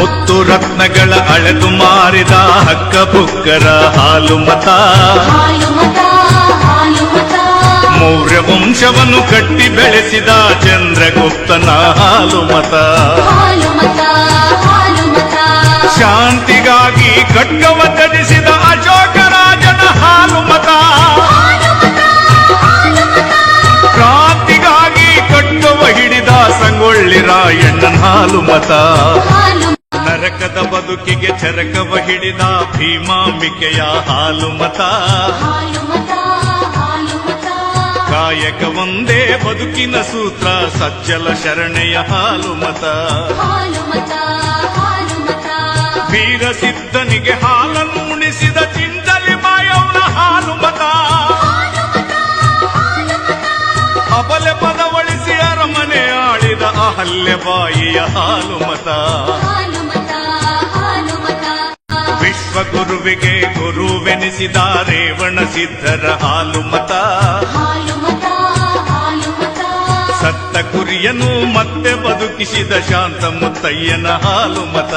ಮುತ್ತು ರತ್ನಗಳ ಅಳೆದು ಮಾರಿದ ಹಕ್ಕ ಬುಕ್ಕರ ಹಾಲು ಮತ. ಮೌರ್ಯ ವಂಶವನ್ನು ಕಟ್ಟಿ ಬೆಳೆಸಿದ ಚಂದ್ರಗುಪ್ತನ ಹಾಲು ಮತ. ಶಾಂತಿಗಾಗಿ ಖಡ್ಗವ ತ್ಯಜಿಸಿದ ಅಶೋಕ ರಾಜನ ಹಾಲು ಮತ. ಕ್ರಾಂತಿಗಾಗಿ ಕಟ್ಟುವ ಹಿಡಿದ ಸಂಗೊಳ್ಳಿ ರಾಯಣ್ಣನ ಹಾಲು ಮತ. ನರಕದ ಬದುಕಿಗೆ ಚರಕವ ಹಿಡಿದ ಭೀಮಾಂಬಿಕೆಯ ಹಾಲು ಮತ. ಕಾಯಕ ಒಂದೇ ಬದುಕಿನ ಸೂತ್ರ ಸಜ್ಜಲ ಶರಣೆಯ ಹಾಲು ಮತ. ವೀರ ಸಿದ್ಧನಿಗೆ ಹಾಲನ್ನು ಉಣಿಸಿದ ಚಿಂಚಲಿ ಮಾಯವನ ಹಾಲು ಮತ. ಅಬಲೆ ಪದವಳಿಸಿ ಅರಮನೆ ಆಳಿದ ಅಹಲ್ಯಬಾಯಿಯ ಹಾಲು ಮತ. ವಿಶ್ವಗುರುವಿಗೆ ಗುರುವೆನಿಸಿದ ರೇವಣ ಸಿದ್ಧರ ಹಾಲು ಮತ. ಸತ್ತ ಕುರಿಯನ್ನು ಮತ್ತೆ ಬದುಕಿಸಿದ ಶಾಂತ ಮುತ್ತಯ್ಯನ ಹಾಲು ಮತ.